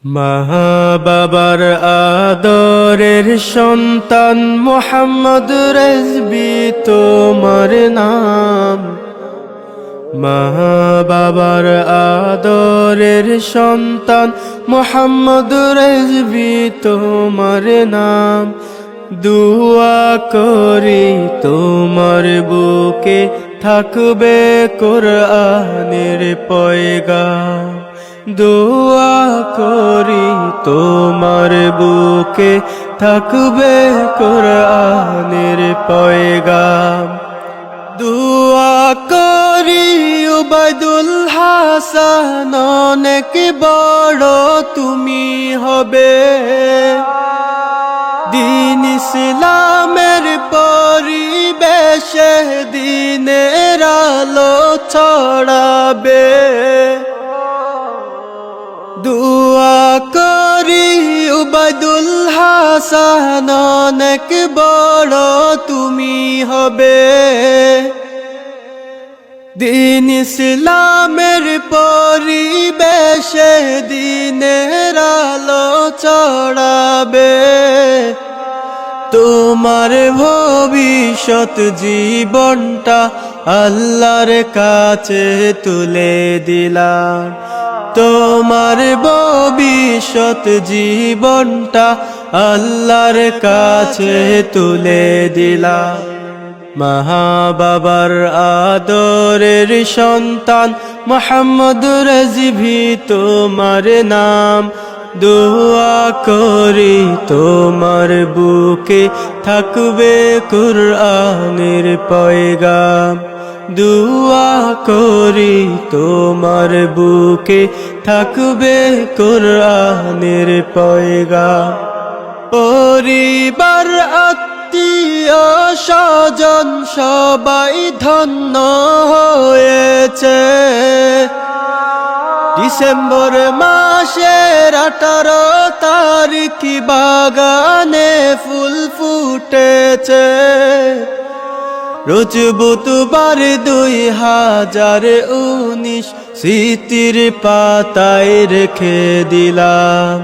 মা বাবার আদরের সন্তান মোহাম্মদ রেজবি তোমার নাম। মা বাবার আদরের সন্তান মোহাম্মদ রেজবি তোমার নাম। দুআ করি তোমার বুকে থাকবে কোরআনের পয়গাম। দুআ করি তোমার বুকে থাকবে কোরআনের পয়গাম। দুআ করি উবাইদুল হাসান অনেক বড় তুমি হবে। দিন ইসলামের পরিবেশে দিনের আলো ছড়াবে। দুআ করি উবাইদুল হাসান অনেক বড় তুমি হবে। দিন ইসলামের পরিবেশে দিনের আলো ছড়াবে। তোমার ভবিষ্যৎ জীবনটা আল্লাহর কাছে তুলে দিলাম। তোমার ভবিষ্যৎ জীবনটা আল্লাহর কাছে তুলে দিলাম। মা বাবার আদরের সন্তান মোহাম্মদ রেজবি তোমার নাম। দুআ করি তোমার বুকে থাকবে কোরআনের পয়গাম। দুআ করি তোমার বুকে থাকবে কোরআনের পয়গাম। পরিবার আত্মীয় স্বজন সবাই ধন্য হয়েছে। ডিসেম্বর মাসের 18 তারিখ বাগানে ফুল ফুটেছে। রোজ বুধবার 2019 স্মৃতির পাতায় রেখে দিলাম।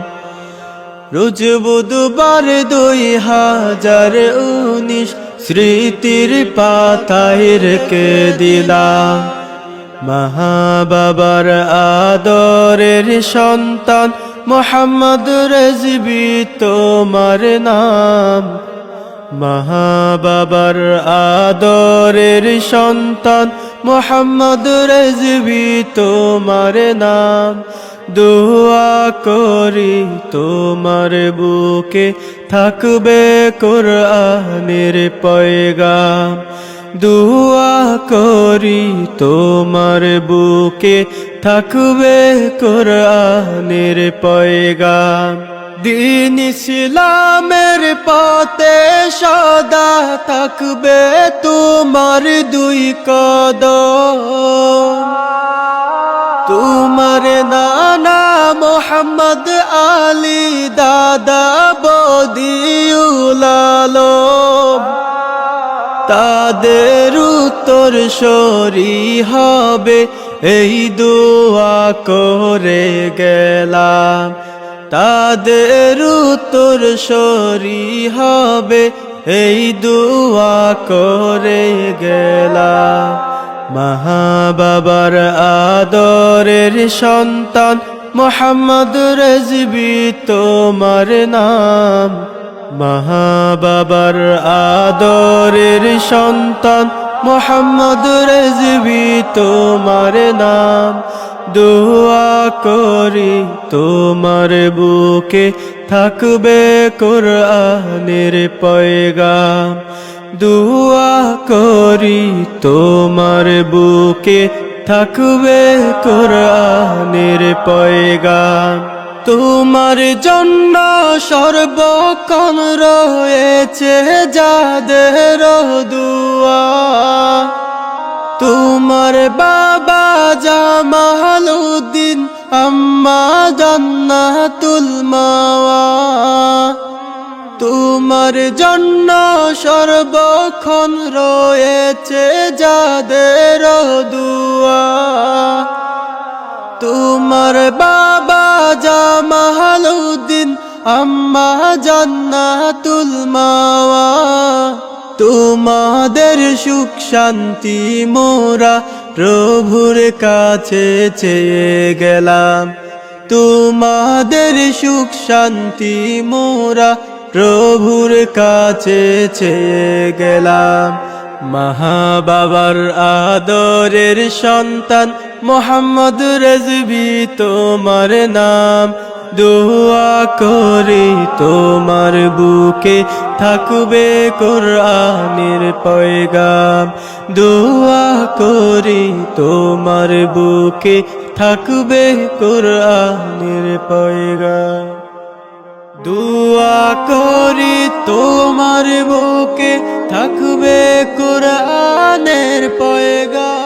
রোজ বুধবার 2019 স্মৃতির পাতায় রেখে দিলাম। মা বাবার আদরের সন্তান মোহাম্মদ রেজবি তোমার নাম। মা বাবার আদরের সন্তান মোহাম্মদ রেজবি তোমার নাম। দুআ করি তোমার বুকে থাকবে কোরআনের পয়গাম। দুআ করি তোমার বুকে থাকবে কোরআনের পয়গাম। দিন ইসলামের পথে সদা থাকবে তোমার দুই কদম। তোমার নানা মোহাম্মদ আলী, দাদা বদিউল আলম, তাদের উত্তর সরি হবে এই দোয়া করে গেলাম। তাদের উত্তর সরি হবে এই দোয়া করে গেলাম। মা বাবার আদরের সন্তান মোহাম্মদ রেজবি তোমার নাম। মা বাবার আদরের সন্তান মোহাম্মদ রেজবি তোমার নাম। দুআ করি তোমার বুকে থাকবে কোরআনের পয়গাম। দুআ করি তোমার বুকে থাকবে কোরআনের পয়গাম। তোমার জন্য সর্বক্ষণ রয়েছে যাদের দুআ। তোমার বাবা জামালউদ্দিন, আম্মা জান্নাতুল মাওয়া। তোমার জন্য সর্বক্ষণ রয়েছে যাদের দুআ। তোমার বাবা জামাল আম্মা জান্নাতুল মাওয়া। তোমাদের সুখ শান্তি মোরা প্রভুর কাছে চেয়ে গেলাম, তোমাদের সুখ শান্তি মোরা প্রভুর কাছে চেয়ে গেলাম। মহা বাবার আদরের সন্তান মোহাম্মদ রেজভী তোমার নাম, দোয়া করি তোমার বুকে থাকবে কোরআনের পয়গাম, দোয়া করি তোমার বুকে থাকবে কোরআনের পয়গাম। দোয়া করি তোমার বুকে থাকবে কোরআনের পয়গাম।